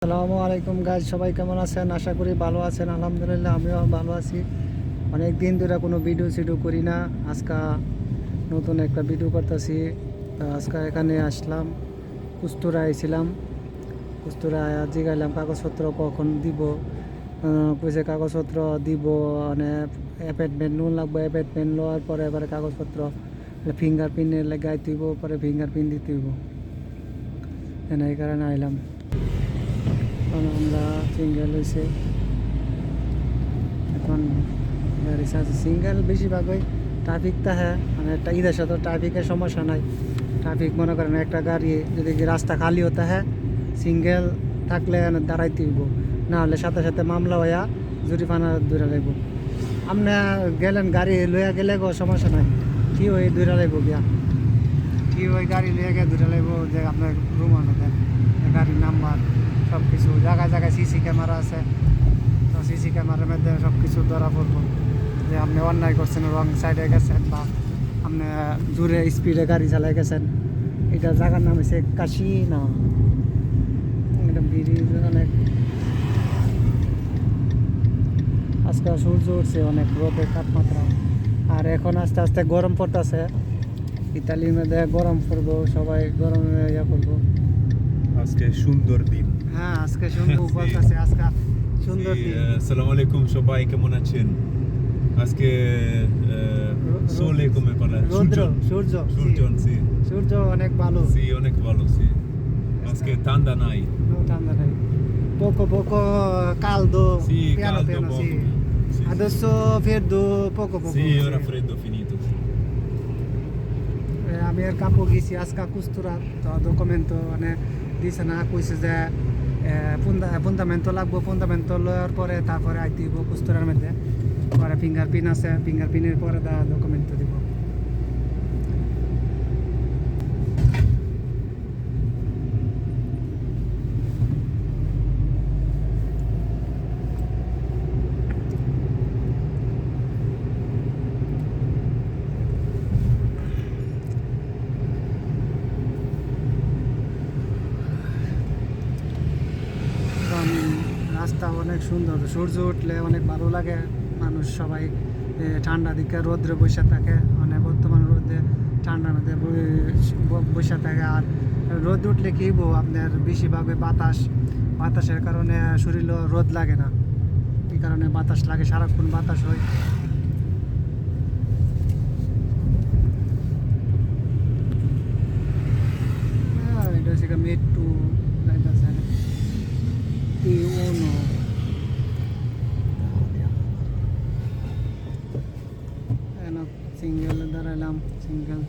আসসালামু আলাইকুম গাইজ, সবাই কেমন আছেন? আশা করি ভালো আছেন। আলহামদুলিল্লাহ আমিও ভালো আছি। অনেক দিন ধরে কোনো ভিডিও করি না। আজকে নতুন একটা ভিডিও করতেছি। আজকে এখানে আসলাম, কুস্তুরা আইছিলাম। কুস্তুরা জিগাইলাম কাগজপত্র কখন দিব। কইছে কাগজপত্র দিব, মানে অ্যাপয়েন্টমেন্ট নুন লাগবে। অ্যাপয়েন্টমেন্ট লওয়ার পরে এবারে কাগজপত্র ফিঙ্গারপ্রিন্টের লাগাইতে হইব, পরে ফিঙ্গারপ্রিন্ট দিতে হইব। এই কারণে আইলাম। আমরা সিঙ্গেল হয়েছে এখন গাড়ি আছে সিঙ্গেল। বেশিরভাগই ট্রাফিক থাকে, মানে ঈদের সাথে ট্রাফিকের সমস্যা নাই। ট্রাফিক মনে করেন একটা গাড়ি যদি রাস্তা খালি হতে হয়, সিঙ্গেল থাকলে দাঁড়াইতে হইব, না হলে সাথে সাথে মামলা হইয়া জরিমানা দূরে লাগব। আপনি গেলেন গাড়ি লইয়া গেলে গো সমস্যা নাই, কি ওই দূরে লাগব গিয়া, কি ওই গাড়ি লইয়া গিয়ে দূরে লাগব যে আপনার রুম দেন গাড়ির নাম্বার সব কিছু। জায়গায় জায়গায় সিসি ক্যামেরা আছে, তো সিসি ক্যামেরার মধ্যে সব কিছু ধরা পড়বো যে আপনি অন্যায় করছেন, রং সাইডে গেছেন বা আপনি জোরে স্পিডে গাড়ি চালাই গেছেন। এটা জায়গার নাম হচ্ছে কাশি না, এটা ব্রিজ। অনেক আজকে সূর্য উঠছে, অনেক রোদের তাপমাত্রা। আর এখন আস্তে আস্তে গরম পড়তেছে। ইতালির মধ্যে গরম পড়বো, সবাই গরমে ইয়া করবো। আজকে সুন্দর দিন। হ্যাঁ, আজকে সুন্দর বলতেছে, আজকে সুন্দর দিন। আসসালামু আলাইকুম, সবাই কেমন আছেন? আজকে সোলে come parla? রৌদ্র, সূর্য সূর্য sì, সূর্য অনেক ভালো। sì, অনেক ভালো, sì. আজকে ঠান্ডা নাই। ঠান্ডা নাই, poco caldo, Sì, piano caldo piano, poco. sì. Sì, Adesso freddo, poco poco. sì, ora freddo finito. Sì. আমি আর কাপড় গেছি আজকে কুস্তুরা, তো ডকুমেন্ট মানে দিছে না, কইছে যে ফুন্ডামেন্টো লাগবো। ফুন্ডামেন্টো লওয়ার পরে তারপরে আইতে দিব কুস্তুরার মধ্যে, পরে ফিঙ্গারপ্রিন্ট আছে, ফিঙ্গারপ্রিন্টের পরে ডকুমেন্ট দিব। রাস্তা অনেক সুন্দর, সূর্য উঠলে অনেক ভালো লাগে। মানুষ সবাই ঠান্ডা দিকে রোদ্রে বসে থাকে, মানে বর্তমান রোদে ঠান্ডার মধ্যে বসে থাকে। আর রোদ উঠলে কি হবো, আপনার বেশিরভাগই বাতাসের কারণে শরীরে রোদ লাগে না, এই কারণে বাতাস লাগে, সারাক্ষণ বাতাস হয়। এটা হচ্ছে মেট্রো T1. সিঙ্গেল দাঁড়ালাম, সিঙ্গেল